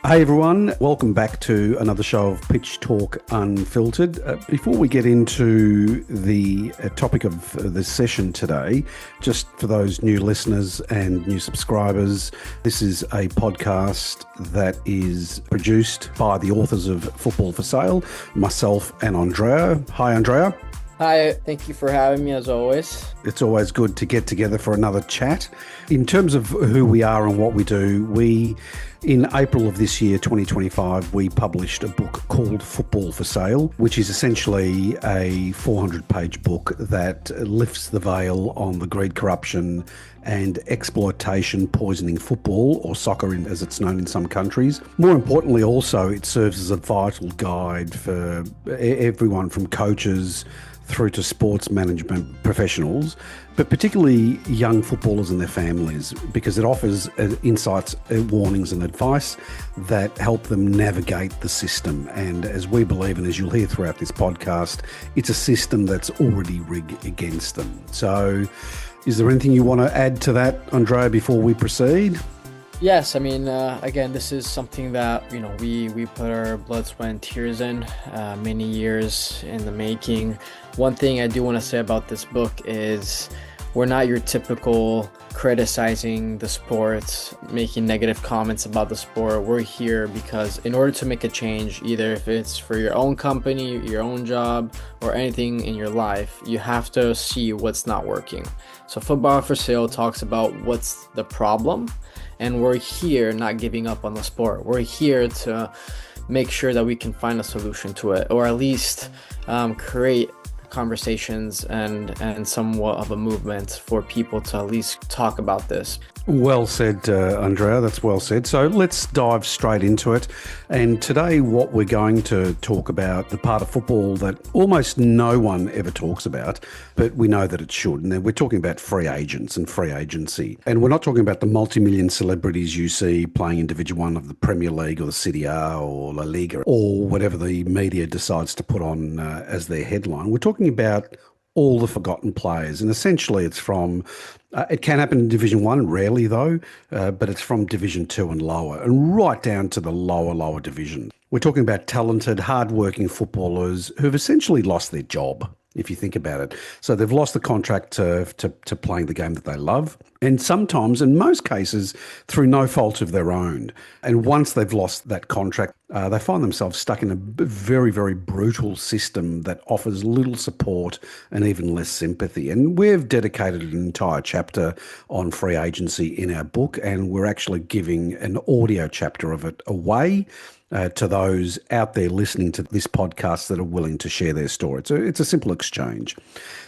Hey everyone, welcome back to another show of Pitch Talk Unfiltered. Before we get into the topic of this session today, just for those new listeners and new subscribers, this is a podcast that is produced by the authors of Football for Sale, myself and Andrea. Hi Andrea. Hi, thank you for having me as always. It's always good to get together for another chat. In terms of who we are and what we do, in April of this year, 2025, we published a book called Football for Sale, which is essentially a 400-page book that lifts the veil on the greed, corruption and exploitation poisoning football, or soccer as it's known in some countries. More importantly, also, it serves as a vital guide for everyone from coaches through to sports management professionals, but particularly young footballers and their families, because it offers insights, warnings and advice that help them navigate the system. And as we believe, and as you'll hear throughout this podcast, it's a system that's already rigged against them. So is there anything you want to add to that, Andrea, before we proceed? Yes, I mean, again, this is something that, we put our blood, sweat, and tears in, many years in the making. One thing I do want to say about this book is we're not your typical criticizing the sport, making negative comments about the sport. We're here because in order to make a change, either if it's for your own company, your own job, or anything in your life, you have to see what's not working. So Football for Sale talks about what's the problem, and we're here not giving up on the sport. We're here to make sure that we can find a solution to it, or at least create conversations and somewhat of a movement for people to at least talk about this. Well said, Andrea. That's well said. So let's dive straight into it. And today what we're going to talk about, the part of football that almost no one ever talks about, but we know that it should. And then we're talking about free agents and free agency. And we're not talking about the multi-million celebrities you see playing in Division 1 of the Premier League or the Serie A or La Liga or whatever the media decides to put on as their headline. We're talking about all the forgotten players. And essentially it's from, it can happen in Division 1, rarely though, but it's from Division 2 and lower, and right down to the lower division. We're talking about talented, hardworking footballers who've essentially lost their job, if you think about it. So they've lost the contract to playing the game that they love, and sometimes, in most cases, through no fault of their own. And once they've lost that contract, they find themselves stuck in a very, very brutal system that offers little support and even less sympathy. And we've dedicated an entire chapter on free agency in our book, and we're actually giving an audio chapter of it away to those out there listening to this podcast that are willing to share their story. It's a simple exchange.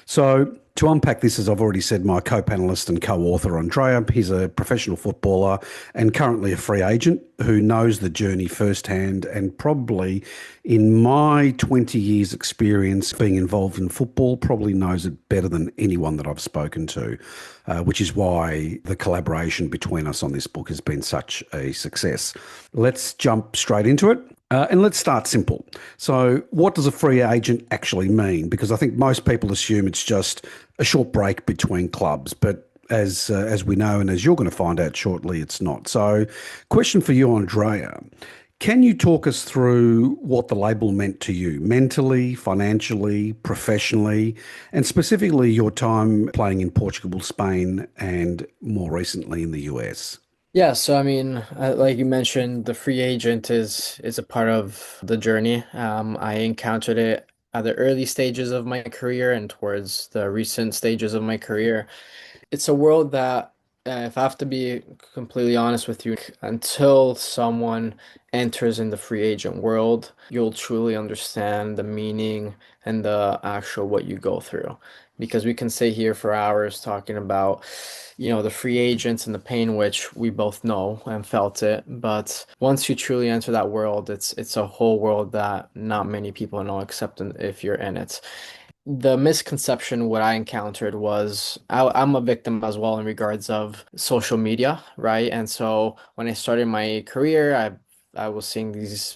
So to unpack this, as I've already said, my co-panelist and co-author, Andrea, he's a professional footballer and currently a free agent who knows the journey firsthand, and probably in my 20 years experience being involved in football, probably knows it better than anyone that I've spoken to, which is why the collaboration between us on this book has been such a success. Let's jump straight into it. And let's start simple. So what does a free agent actually mean? Because I think most people assume it's just a short break between clubs, but as we know, and as you're going to find out shortly, it's not. So question for you, Andrea. Can you talk us through what the label meant to you mentally, financially, professionally, and specifically your time playing in Portugal, Spain, and more recently in the US? Yeah, so I mean, like you mentioned, the free agent is a part of the journey. I encountered it at the early stages of my career and towards the recent stages of my career. It's a world that, if I have to be completely honest with you, until someone enters in the free agent world, you'll truly understand the meaning and the actual what you go through. Because we can stay here for hours talking about, the free agents and the pain, which we both know and felt it. But once you truly enter that world, it's a whole world that not many people know except if you're in it. The misconception what I encountered was I'm a victim as well in regards of social media, right? And so when I started my career, I was seeing these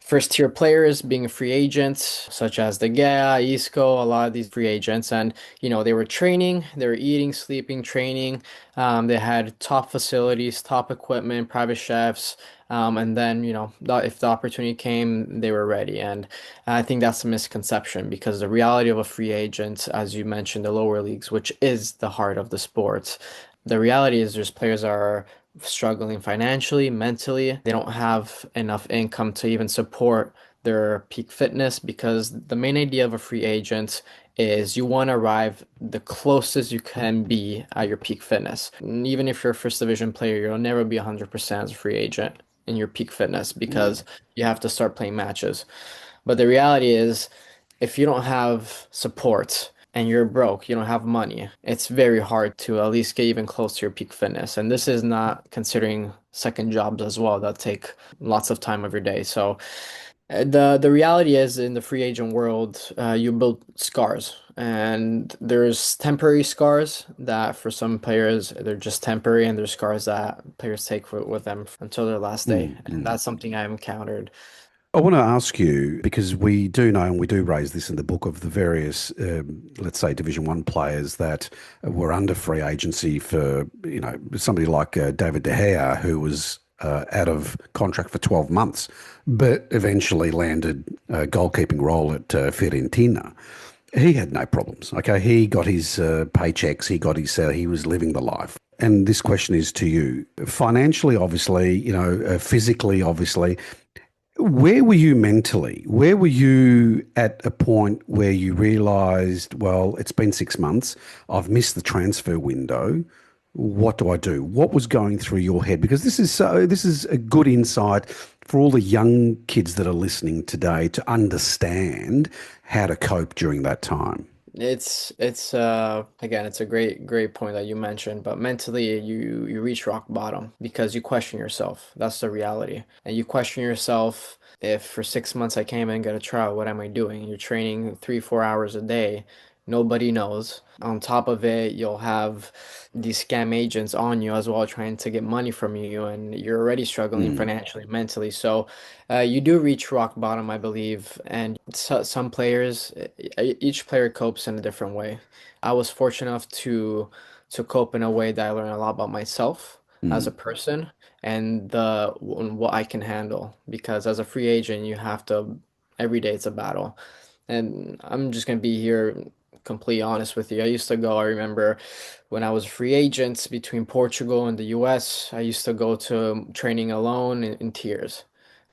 first tier players being free agents, such as De Gea, Isco, a lot of these free agents. And, they were training, they were eating, sleeping, training. They had top facilities, top equipment, private chefs. And then, if the opportunity came, they were ready. And I think that's a misconception because the reality of a free agent, as you mentioned, the lower leagues, which is the heart of the sport, the reality is there's players that are struggling financially, mentally. They don't have enough income to even support their peak fitness because the main idea of a free agent is you want to arrive the closest you can be at your peak fitness. And even if you're a first division player, you'll never be 100% as a free agent in your peak fitness because you have to start playing matches. But the reality is, if you don't have support and you're broke, you don't have money, it's very hard to at least get even close to your peak fitness. And this is not considering second jobs as well that take lots of time of your day. So the reality is in the free agent world, you build scars, and there's temporary scars that for some players they're just temporary, and there's scars that players take with them until their last day, Mm, and mm. that's something I've encountered. I want to ask you because we do know and we do raise this in the book of the various, let's say, Division One players that were under free agency for, somebody like David De Gea, who was out of contract for 12 months, but eventually landed a goalkeeping role at Fiorentina. He had no problems. Okay, he got his paychecks, he was living the life. And this question is to you: financially, obviously, physically, obviously. Where were you mentally? Where were you at a point where you realized, well, it's been 6 months, I've missed the transfer window. What do I do? What was going through your head? Because this is a good insight for all the young kids that are listening today to understand how to cope during that time. It's again, it's a great point that you mentioned, but mentally you reach rock bottom because you question yourself. That's the reality. And you question yourself, if for 6 months I can't even get a trial, what am I doing? You're training 3, 4 hours a day. Nobody knows. On top of it, you'll have these scam agents on you as well, trying to get money from you, and you're already struggling Mm, financially, mentally. So you do reach rock bottom, I believe, and some players, each player copes in a different way. I was fortunate enough to cope in a way that I learned a lot about myself as a mm. person and the and what I can handle. Because as a free agent, you have to every day it's a battle. And I'm just gonna be here completely honest with you. I used to go, I remember when I was a free agent between Portugal and the US, I used to go to training alone in tears.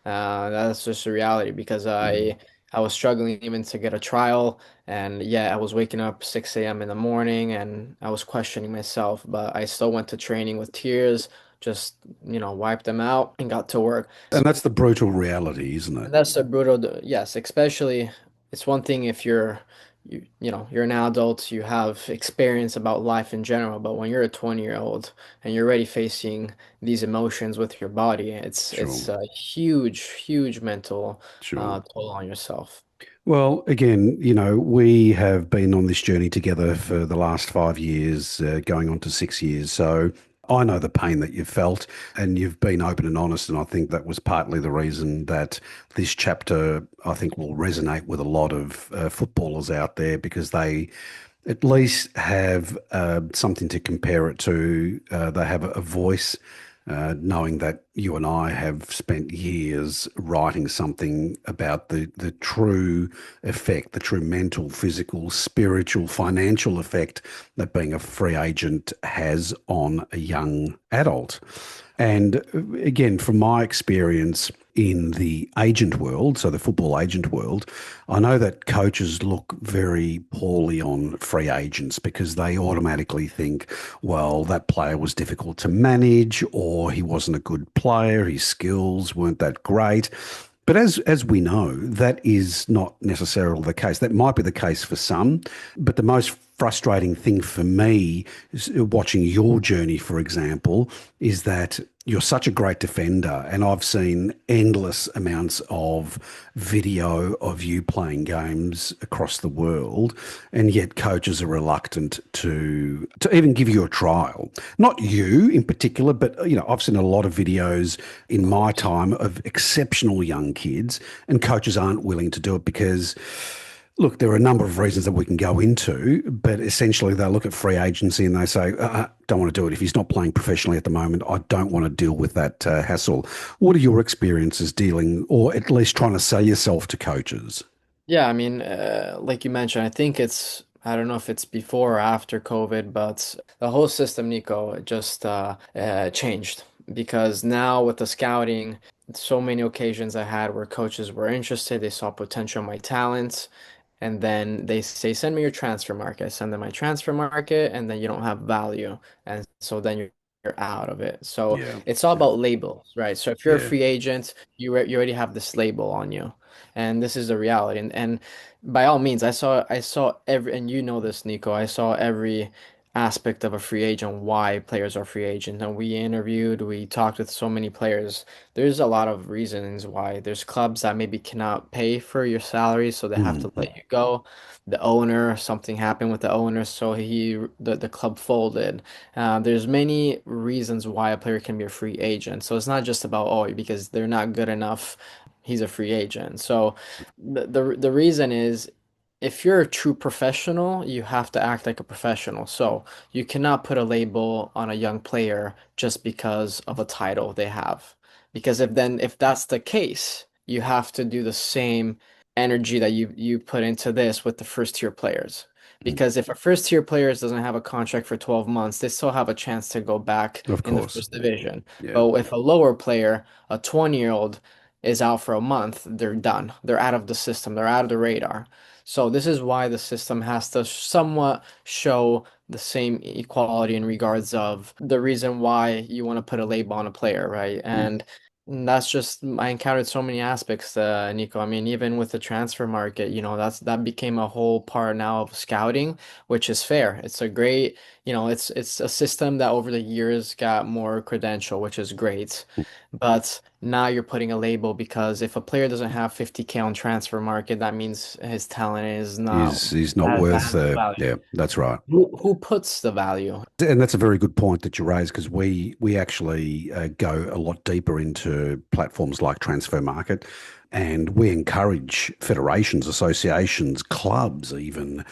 That's just the reality because Mm. I was struggling even to get a trial, and yeah, I was waking up 6 a.m. in the morning and I was questioning myself, but I still went to training with tears, just wiped them out and got to work. And that's the brutal reality, isn't it? And that's the brutal, yes, especially it's one thing if you're an adult, you have experience about life in general, but when you're a 20-year-old and you're already facing these emotions with your body, it's Sure, it's a huge mental sure. toll on yourself. Well, again, we have been on this journey together for the last 5 years, going on to 6 years. So I know the pain that you've felt and you've been open and honest. And I think that was partly the reason that this chapter, I think, will resonate with a lot of footballers out there because they at least have something to compare it to. They have a voice, knowing that you and I have spent years writing something about the true effect, the true mental, physical, spiritual, financial effect that being a free agent has on a young adult. And again, from my experience in the agent world, so the football agent world, I know that coaches look very poorly on free agents because they automatically think, well, that player was difficult to manage or he wasn't a good player, his skills weren't that great. But as we know, that is not necessarily the case. That might be the case for some, but the most frustrating thing for me is watching your journey, for example, is that you're such a great defender, and I've seen endless amounts of video of you playing games across the world, and yet coaches are reluctant to even give you a trial. Not you in particular, but I've seen a lot of videos in my time of exceptional young kids, and coaches aren't willing to do it because, look, there are a number of reasons that we can go into, but essentially they look at free agency and they say, don't want to do it. If he's not playing professionally at the moment, I don't want to deal with that hassle. What are your experiences dealing, or at least trying to sell yourself to coaches? Yeah, I mean, like you mentioned, I think I don't know if it's before or after COVID, but the whole system, Nico, just changed because now with the scouting, so many occasions I had where coaches were interested, they saw potential in my talents, and then they say, send me your transfer market. I send them my transfer market, and then you don't have value. And so then you're out of it. So Yeah, it's all yeah, about labels, right? So if you're a yeah. free agent, you already have this label on you. And this is the reality. And by all means, I saw every, and you know this, Nico, I saw every aspect of a free agent, why players are free agents. And we talked with so many players. There's a lot of reasons why. There's clubs that maybe cannot pay for your salary, so they have to Mm, let you go. The owner, something happened with the owner, so the club folded. There's many reasons why a player can be a free agent. So it's not just about, oh, because they're not good enough, he's a free agent. So the reason is if you're a true professional, you have to act like a professional. So you cannot put a label on a young player just because of a title they have. Because if that's the case, you have to do the same energy that you put into this with the first tier players. mm. Because if a first tier player doesn't have a contract for 12 months, they still have a chance to go back Of in the course. first division. Yeah. But if a lower player, a 20-year-old, is out for a month, they're done. They're out of the system. They're out of the radar. So this is why the system has to somewhat show the same equality in regards of the reason why you want to put a label on a player, right? Mm. And that's just I encountered so many aspects, Nico. I mean, even with the transfer market, that became a whole part now of scouting, which is fair. It's a great, it's a system that over the years got more credential, which is great. But now you're putting a label because if a player doesn't have 50K on transfer market, that means his talent is not He's not that worth has no value. yeah, that's right. Who puts the value? And that's a very good point that you raise because we actually go a lot deeper into platforms like Transfer Market, and we encourage federations, associations, clubs, even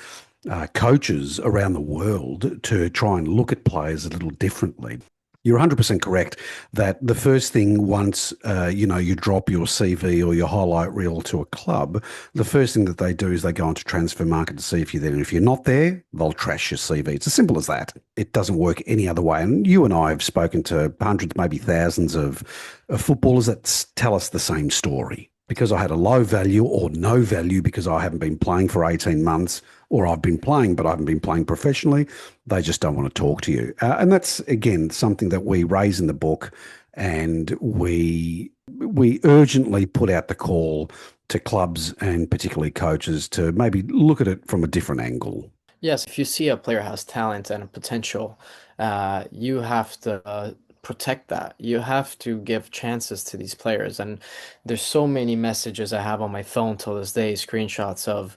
coaches around the world to try and look at players a little differently. You're 100% correct that the first thing once you drop your CV or your highlight reel to a club, the first thing that they do is they go onto Transfer Market to see if you're there. And if you're not there, they'll trash your CV. It's as simple as that. It doesn't work any other way. And you and I have spoken to hundreds, maybe thousands of footballers that tell us the same story. Because I had a low value or no value because I haven't been playing for 18 months, or I've been playing, but I haven't been playing professionally, they just don't want to talk to you. And that's, again, something that we raise in the book, and we urgently put out the call to clubs and particularly coaches to maybe look at it from a different angle. Yes, if you see a player has talent and potential, you have to protect that. You have to give chances to these players. And there's so many messages I have on my phone till this day, screenshots of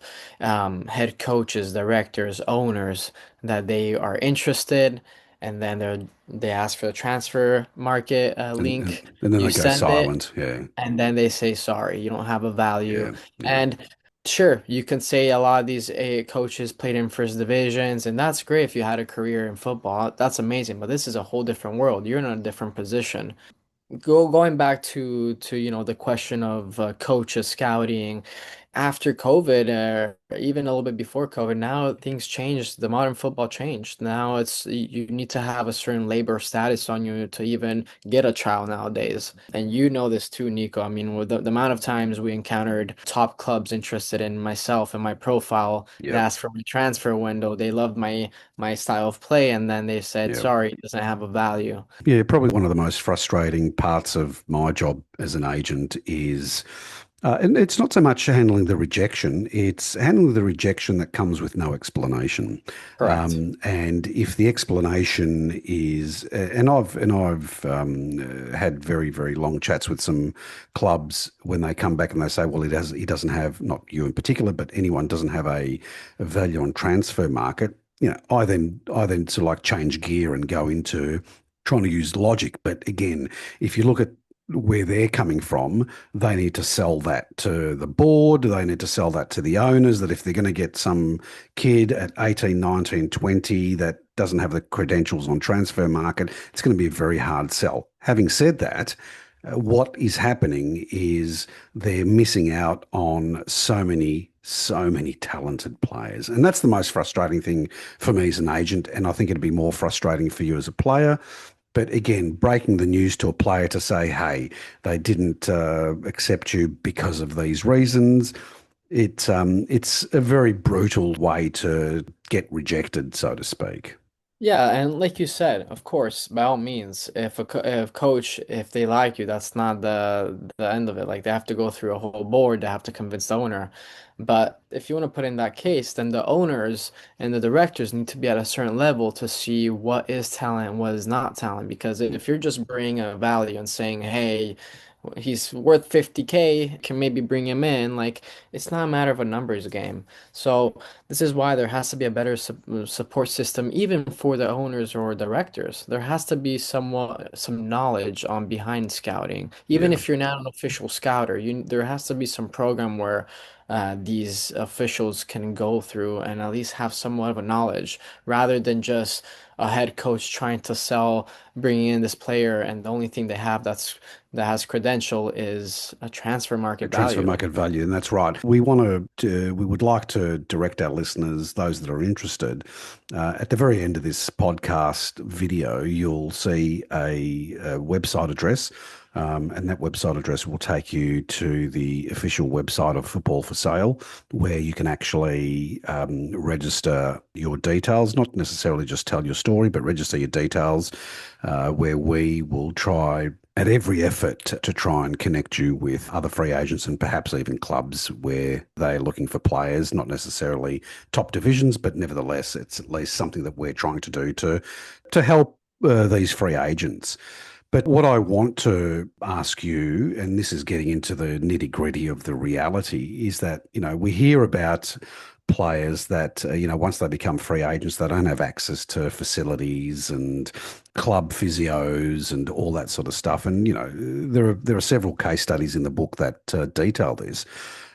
head coaches, directors, owners that they are interested, and then they ask for the transfer market And, link. and then You they go send it, silent. Yeah, and then they say sorry, you don't have a value. yeah, yeah. And sure, you can say a lot of these coaches played in first divisions, and that's great if you had a career in football. That's amazing, but this is a whole different world. You're in a different position. Going back to the question of coaches scouting after COVID, or even a little bit before COVID, now things changed. The modern football changed. Now you need to have a certain labor status on you to even get a child nowadays. And you know this too, Nico. I mean, with the amount of times we encountered top clubs interested in myself and my profile, they Yep. asked for my transfer window. They loved my style of play, and then they said, Yep. sorry, it doesn't have a value. Yeah, probably one of the most frustrating parts of my job as an agent is And it's not so much handling the rejection, it's handling the rejection that comes with no explanation. Correct. And if the explanation is, and I've had very, very long chats with some clubs when they come back and they say, well, he doesn't have, not you in particular, but anyone doesn't have a value on transfer market. I then sort of like change gear and go into trying to use logic. But again, if you look at where they're coming from, they need to sell that to the board. They need to sell that to the owners that if they're going to get some kid at 18, 19, 20 that doesn't have the credentials on transfer market, it's going to be a very hard sell. Having said that, what is happening is they're missing out on so many talented players. And that's the most frustrating thing for me as an agent. And I think it'd be more frustrating for you as a player. But again, breaking the news to a player to say, hey, they didn't accept you because of these reasons, it's a very brutal way to get rejected, so to speak. Yeah, and like you said, of course, by all means, if coach, if they like you, that's not the end of it. Like they have to go through a whole board, they have to convince the owner. But if you want to put in that case, then the owners and the directors need to be at a certain level to see what is talent, what is not talent. Because if you're just bringing a value and saying, hey, he's worth 50K, can maybe bring him in, like it's not a matter of a numbers game. So this is why there has to be a better support system, even for the owners or directors. There has to be somewhat some knowledge on behind scouting. Even Yeah. if you're not an official scouter, there has to be some program where these officials can go through and at least have somewhat of a knowledge, rather than just a head coach trying to sell, bringing in this player, and the only thing they have that has credential is a transfer A market transfer value. market value, and that's right. We would like to direct our listeners, those that are interested, at the very end of this podcast video, you'll see a website address, and that website address will take you to the official website of Football for Sale, where you can actually register your details, not necessarily just tell your story, but register your details, where we will try at every effort to try and connect you with other free agents and perhaps even clubs where they're looking for players, not necessarily top divisions, but nevertheless, it's at least something that we're trying to do to help these free agents. But what I want to ask you, and this is getting into the nitty gritty of the reality, is that, we hear about players that, once they become free agents, they don't have access to facilities and club physios and all that sort of stuff. And, there are several case studies in the book that detail this.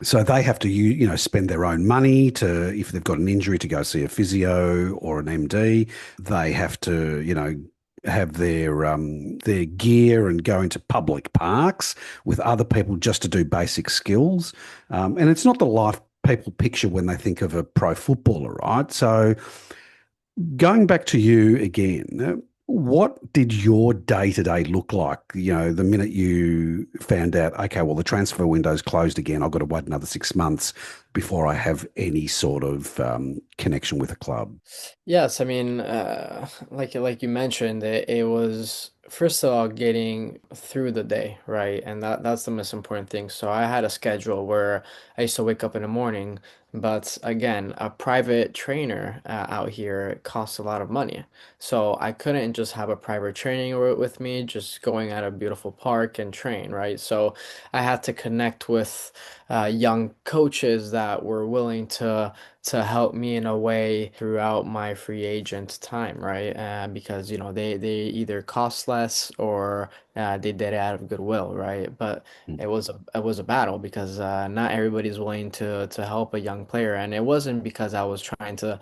So they have to, spend their own money to, if they've got an injury, to go see a physio or an MD. They have to, have their gear and go into public parks with other people just to do basic skills. And it's not the life people picture when they think of a pro footballer, right? So going back to you again, what did your day to day look like? The minute you found out, okay, well, the transfer window's closed again, I've got to wait another 6 months before I have any sort of connection with a club. Yes, I mean, like you mentioned, it was first of all getting through the day, right? And that's the most important thing. So I had a schedule where I used to wake up in the morning, but again, a private trainer out here costs a lot of money. So I couldn't just have a private training with me, just going at a beautiful park and train, right? So I had to connect with young coaches that were willing to help me in a way throughout my free agent time, right? Because they either cost less or they did it out of goodwill, right? But it was a battle because not everybody's willing to help a young player, and it wasn't because I was trying to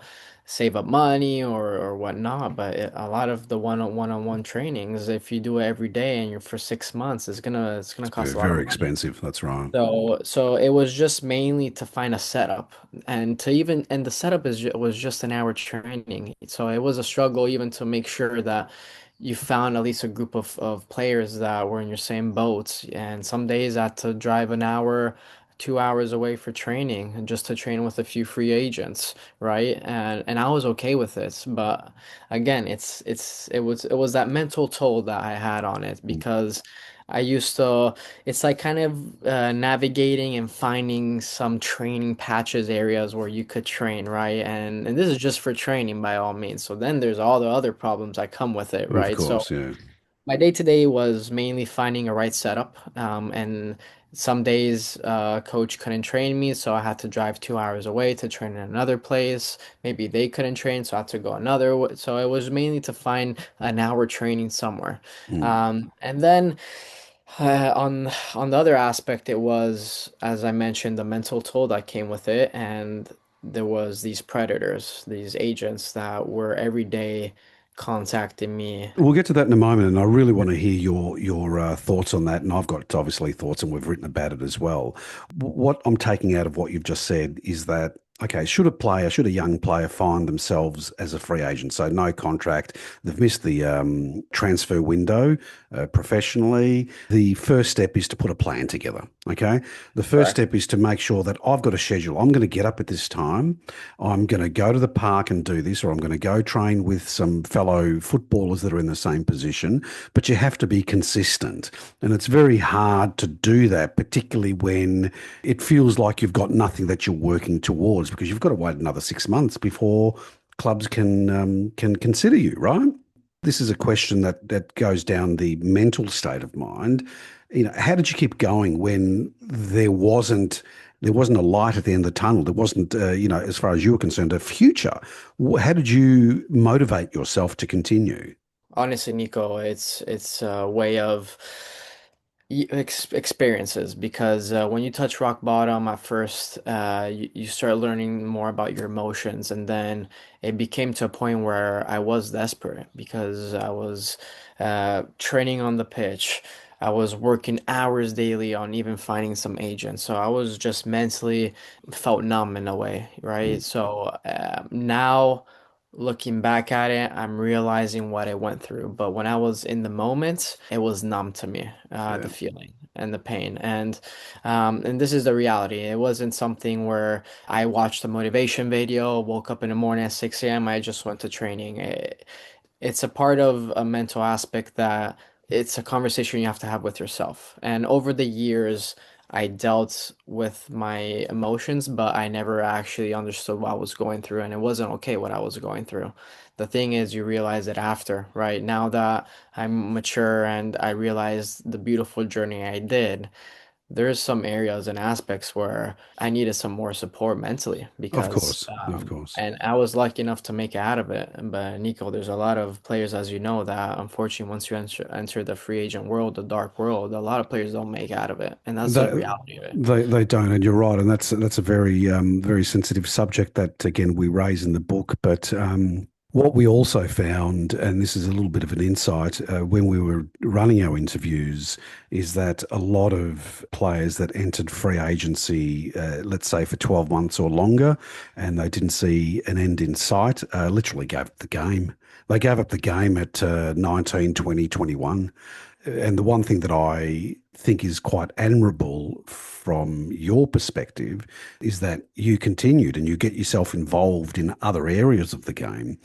save up money or whatnot, but a lot of the one-on-one trainings, if you do it every day and you're for 6 months, it's gonna It's cost very, a lot of very money. expensive. That's right. So it was just mainly to find a setup, and the setup was just an hour training. So it was a struggle even to make sure that you found at least a group of players that were in your same boat. And some days I had to drive an hour, 2 hours away for training and just to train with a few free agents, right? And I was okay with it. But again, it was that mental toll that I had on it because I used to, it's like kind of navigating and finding some training patches areas where you could train, right? And this is just for training by all means. So then there's all the other problems that come with it, Of right? So course, yeah. my day to day was mainly finding a right setup. And some days, coach couldn't train me, so I had to drive 2 hours away to train in another place. Maybe they couldn't train, so I had to go So it was mainly to find an hour training somewhere. Mm. And then on the other aspect, it was, as I mentioned, the mental toll that came with it, and there was these predators, these agents that were every day contacting me. We'll get to that in a moment, and I really want to hear your thoughts on that. And I've got obviously thoughts, and we've written about it as well. What I'm taking out of what you've just said is that okay, should a young player find themselves as a free agent, so no contract, they've missed the transfer window professionally. The first step is to put a plan together. Okay, the first Correct. step is to make sure that I've got a schedule. I'm going to get up at this time. I'm going to go to the park and do this, or I'm going to go train with some fellow footballers that are in the same position. But you have to be consistent. And it's very hard to do that, particularly when it feels like you've got nothing that you're working towards because you've got to wait another 6 months before clubs can consider you, right? This is a question that goes down the mental state of mind. How did you keep going when there wasn't a light at the end of the tunnel? There wasn't, as far as you were concerned, a future. How did you motivate yourself to continue? Honestly, Nico, it's a way of experiences because when you touch rock bottom at first, you start learning more about your emotions, and then it became to a point where I was desperate because I was training on the pitch. I was working hours daily on even finding some agents. So I was just mentally felt numb in a way, Mm. right? So now looking back at it, I'm realizing what I went through. But when I was in the moment, it was numb to me, Yeah, the feeling and the pain. And this is the reality. It wasn't something where I watched a motivation video, woke up in the morning at 6 a.m., I just went to training. It's a part of a mental aspect that it's a conversation you have to have with yourself. And over the years, I dealt with my emotions, but I never actually understood what I was going through, and it wasn't okay what I was going through. The thing is, you realize it after, right? Now that I'm mature and I realize the beautiful journey I did, there's some areas and aspects where I needed some more support mentally of because, course, of course. and I was lucky enough to make it out of it. But Nico, there's a lot of players, as you know, that unfortunately, once you enter the free agent world, the dark world, a lot of players don't make out of it, and that's the They, reality of it. they don't, and you're right, and that's a very very sensitive subject that again we raise in the book. But what we also found, and this is a little bit of an insight when we were running our interviews, is that a lot of players that entered free agency, let's say for 12 months or longer, and they didn't see an end in sight, literally gave up the game. They gave up the game at 19, 20, 21. And the one thing that I think is quite admirable from your perspective is that you continued and you get yourself involved in other areas of the game,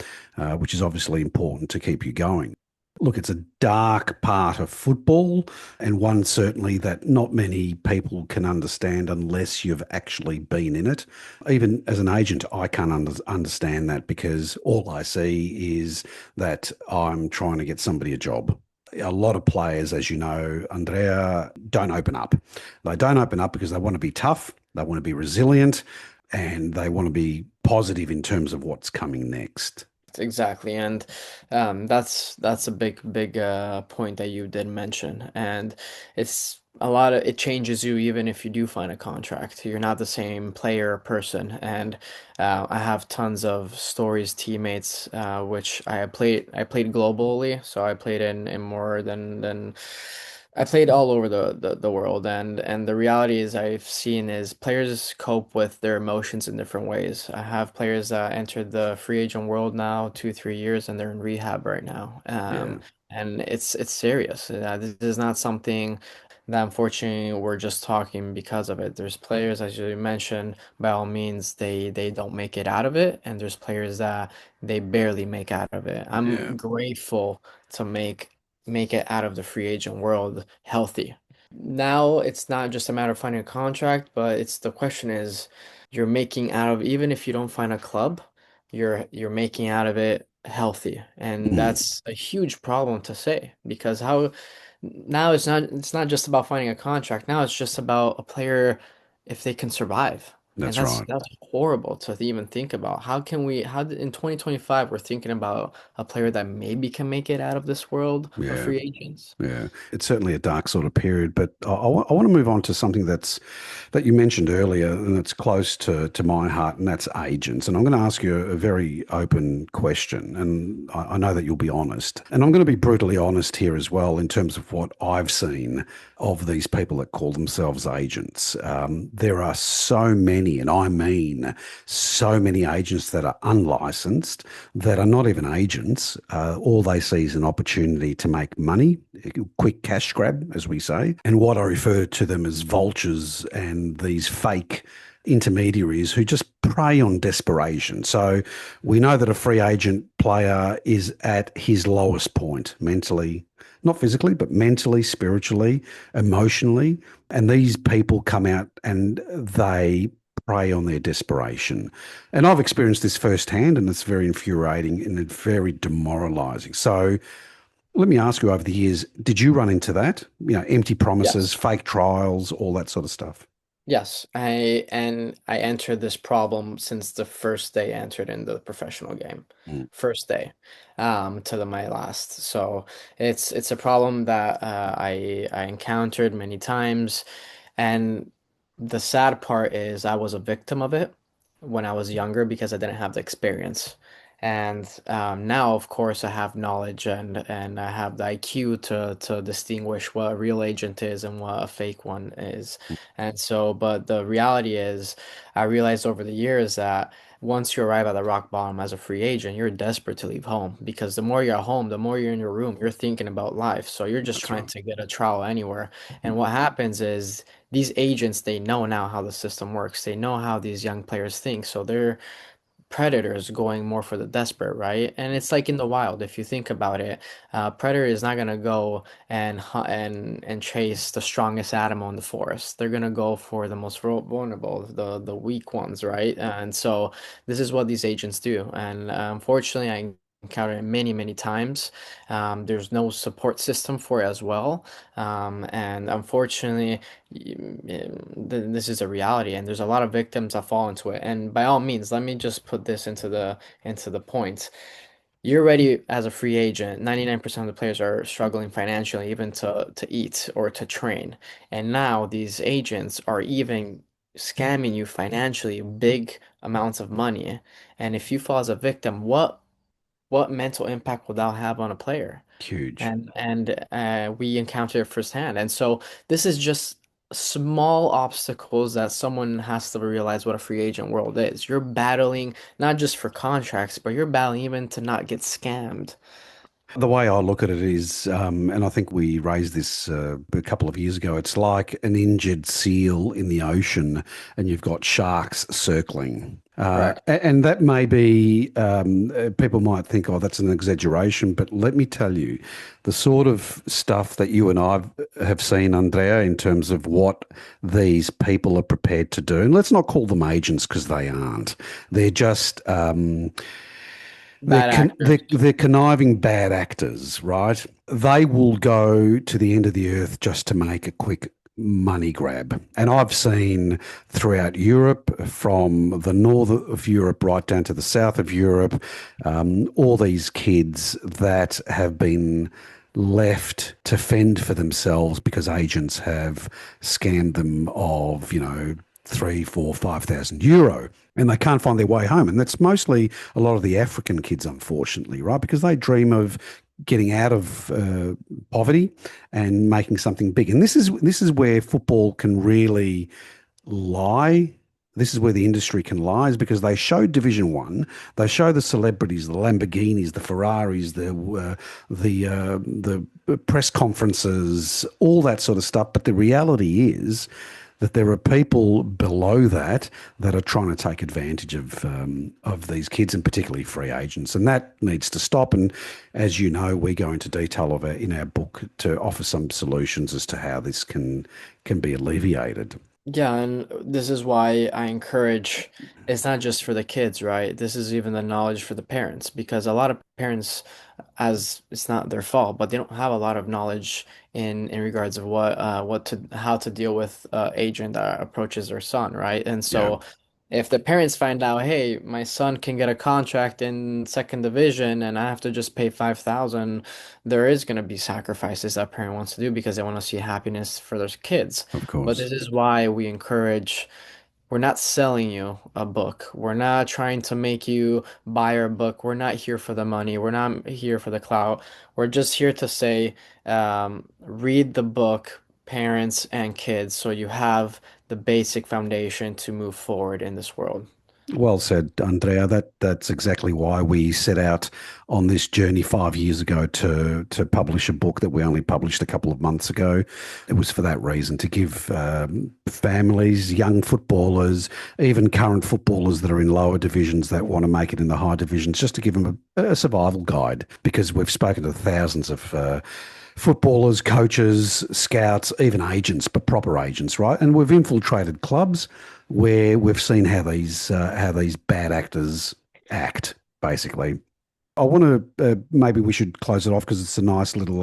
which is obviously important to keep you going. Look, it's a dark part of football, and one certainly that not many people can understand unless you've actually been in it. Even as an agent, I can't understand that because all I see is that I'm trying to get somebody a job. A lot of players, as you know, Andrea, don't open up. They don't open up because they want to be tough, they want to be resilient, and they want to be positive in terms of what's coming next. Exactly, and that's a big point that you did mention, and it's a lot of it changes you even if you do find a contract. You're not the same player or person, and I have tons of stories, teammates, which I played globally, so I played in more than I played all over the world, and the reality is I've seen is players cope with their emotions in different ways. I have players that entered the free agent world now 2 3 years and they're in rehab right now. Yeah, And it's serious. This is not something that unfortunately we're just talking because of it. There's players, as you mentioned, by all means they don't make it out of it, and there's players that they barely make out of it. yeah. I'm grateful to make make it out of the free agent world healthy. Now it's not just a matter of finding a contract, but it's the question is you're making out of even if you don't find a club, you're making out of it healthy. And Mm, that's a huge problem to say because how now it's not just about finding a contract. Now it's just about a player if they can survive. And that's that's right. that's horrible to even think about. In 2025 we're thinking about a player that maybe can make it out of this world of Yeah. free agents. Yeah, it's certainly a dark sort of period, but I want to move on to something that you mentioned earlier, and it's close to my heart, and that's agents. And I'm going to ask you a very open question, and I know that you'll be honest, and I'm going to be brutally honest here as well in terms of what I've seen of these people that call themselves agents. There are so many, and I mean so many agents that are unlicensed, that are not even agents. All they see is an opportunity to make money, a quick cash grab, as we say, and what I refer to them as vultures and these fake intermediaries who just prey on desperation. So we know that a free agent player is at his lowest point mentally, not physically, but mentally, spiritually, emotionally. And these people come out and they prey on their desperation. And I've experienced this firsthand, and it's very infuriating and it's very demoralizing. So let me ask you, over the years, did you run into that? You know, empty promises, Yes. fake trials, all that sort of stuff. Yes, I entered this problem since the first day I entered in the professional game. Mm. First day, to my last. So it's a problem that I encountered many times, and the sad part is I was a victim of it when I was younger because I didn't have the experience. And now, of course, I have knowledge and I have the IQ to distinguish what a real agent is and what a fake one is. And so, but the reality is, I realized over the years that once you arrive at the rock bottom as a free agent, you're desperate to leave home because the more you're at home, the more you're in your room, you're thinking about life. So you're just That's trying right. to get a trial anywhere. And what happens is these agents, they know now how the system works. They know how these young players think. So they're predators going more for the desperate, right? And it's like in the wild, if you think about it, predator is not gonna go and chase the strongest animal in the forest. They're gonna go for the most vulnerable, the weak ones, right? And so this is what these agents do. And unfortunately, I encountered it many times. There's no support system for it as well. And unfortunately, this is a reality, and there's a lot of victims that fall into it. And by all means, let me just put this into the point. You're ready as a free agent. 99% of the players are struggling financially, even to eat or to train. And now these agents are even scamming you financially, big amounts of money. And if you fall as a victim, what mental impact will that have on a player? Huge. And we encounter it firsthand. And so this is just small obstacles that someone has to realize what a free agent world is. You're battling not just for contracts, but you're battling even to not get scammed. The way I look at it is, and I think we raised this a couple of years ago, it's like an injured seal in the ocean and you've got sharks circling. Correct. And that may be, people might think, oh, that's an exaggeration, but let me tell you, the sort of stuff that you and I have seen, Andrea, in terms of what these people are prepared to do, and let's not call them agents because they aren't. They're just, Bad actors. they're conniving bad actors, right? They will go to the end of the earth just to make a quick money grab. And I've seen throughout Europe, from the north of Europe right down to the south of Europe, all these kids that have been left to fend for themselves because agents have scammed them of, you know, three, four, 5,000 euro, and they can't find their way home. And that's mostly a lot of the African kids, unfortunately, right? Because they dream of getting out of poverty and making something big. And this is where football can really lie. This is where the industry can lie, is because they show Division One, they show the celebrities, the Lamborghinis, the Ferraris, the press conferences, all that sort of stuff. But the reality is, that there are people below that that are trying to take advantage of these kids and particularly free agents, and that needs to stop. And as you know, we go into detail in our book to offer some solutions as to how this can be alleviated. Yeah, and this is why I encourage it's not just for the kids, right? This is even the knowledge for the parents because a lot of parents, as it's not their fault, but they don't have a lot of knowledge in regards of what to how to deal with agent that approaches their son, right? And Yeah, so if the parents find out, hey, my son can get a contract in second division and I have to just pay 5,000, there is going to be sacrifices that parent wants to do because they want to see happiness for their kids. of But course. this is why we encourage, we're not selling you a book. We're not trying to make you buy our book. We're not here for the money. We're not here for the clout. We're just here to say, read the book, parents and kids, so you have the basic foundation to move forward in this world. Well said, Andrea. That's exactly why we set out on this journey 5 years ago to publish a book that we only published a couple of months ago. It was for that reason to give families, young footballers, even current footballers that are in lower divisions that want to make it in the high divisions, just to give them a survival guide. Because we've spoken to thousands of footballers, coaches, scouts, even agents, but proper agents, right? And we've infiltrated clubs where we've seen how these bad actors act, basically. I want to maybe we should close it off because it's a nice little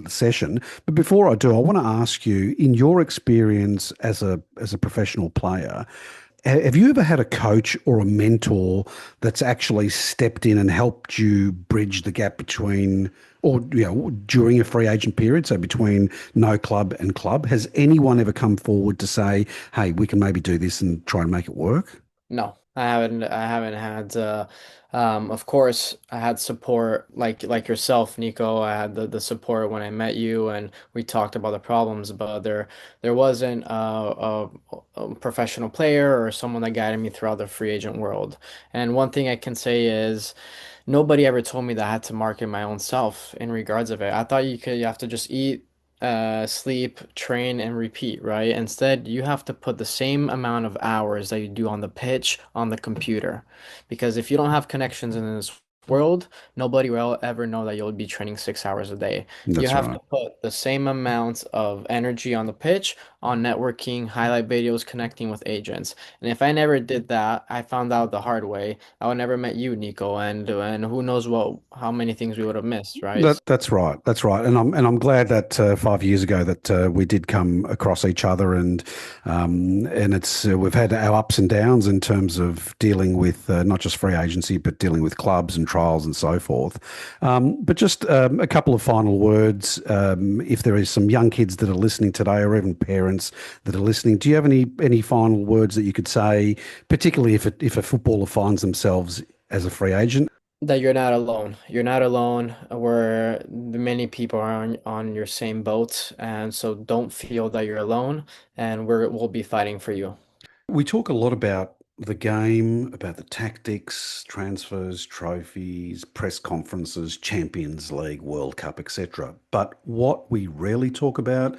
session. But before I do, I want to ask you, in your experience as a professional player, have you ever had a coach or a mentor that's actually stepped in and helped you bridge the gap between, or during a free agent period, so between no club and club? Has anyone ever come forward to say, "Hey, we can maybe do this and try and make it work"? No, I haven't. I haven't had. Of course, I had support like yourself, Nico. I had the support when I met you, and we talked about the problems. But there wasn't a professional player or someone that guided me throughout the free agent world. And one thing I can say is, nobody ever told me that I had to market my own self in regards of it. I thought you have to just eat, sleep, train, and repeat, right? Instead, you have to put the same amount of hours that you do on the pitch on the computer. Because if you don't have connections in this world, nobody will ever know that you'll be training 6 hours a day. You That's have to right. put the same amount of energy on the pitch, on networking, highlight videos, connecting with agents. And if I never did that, I found out the hard way. I would never met you, Nico, and who knows how many things we would have missed, right? That's right. That's right. And I'm glad that 5 years ago that we did come across each other, and it's we've had our ups and downs in terms of dealing with not just free agency but dealing with clubs and trials and so forth. But just a couple of final words. If there is some young kids that are listening today, or even parents that are listening, do you have any final words that you could say, particularly if a footballer finds themselves as a free agent? That you're not alone. You're not alone. Where many people are on your same boat, and so don't feel that you're alone. And we'll be fighting for you. We talk a lot about the game, about the tactics, transfers, trophies, press conferences, Champions League, World Cup, etc. But what we rarely talk about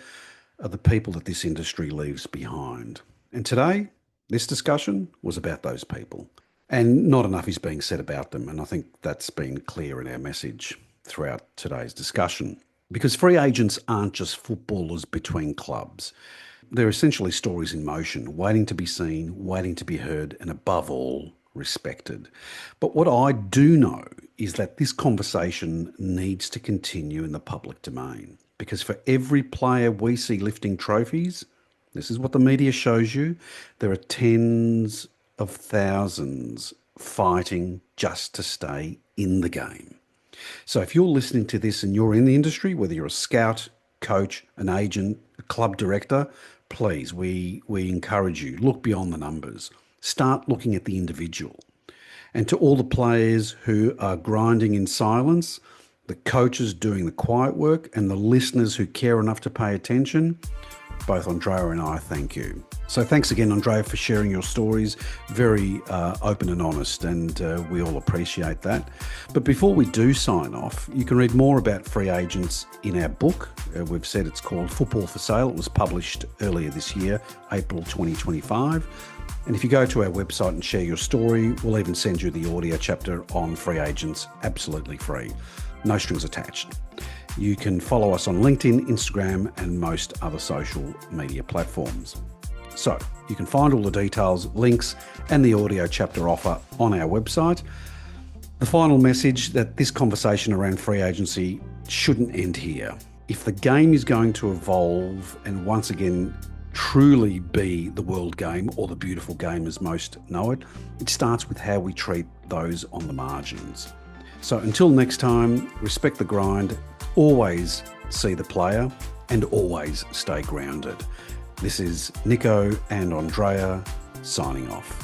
are the people that this industry leaves behind. And today, this discussion was about those people. And not enough is being said about them. And I think that's been clear in our message throughout today's discussion. Because free agents aren't just footballers between clubs. They're essentially stories in motion, waiting to be seen, waiting to be heard, and above all, respected. But what I do know is that this conversation needs to continue in the public domain. Because for every player we see lifting trophies, this is what the media shows you, there are tens of thousands fighting just to stay in the game. So if you're listening to this and you're in the industry, whether you're a scout, coach, an agent, a club director, please, we encourage you, look beyond the numbers. Start looking at the individual. And to all the players who are grinding in silence, the coaches doing the quiet work, and the listeners who care enough to pay attention, Both Andrea and I thank you. So thanks again, Andrea, for sharing your stories. Very open and honest, and we all appreciate that. But before we do sign off, you can read more about free agents in our book. We've said it's called Football for Sale. It was published earlier this year, April 2025. And if you go to our website and share your story, we'll even send you the audio chapter on free agents, absolutely free. No strings attached. You can follow us on LinkedIn, Instagram, and most other social media platforms. So you can find all the details, links, and the audio chapter offer on our website. The final message that this conversation around free agency shouldn't end here. If the game is going to evolve and once again truly be the world game, or the beautiful game as most know it, it starts with how we treat those on the margins. So until next time, respect the grind, always see the player, and always stay grounded. This is Nico and Andrea signing off.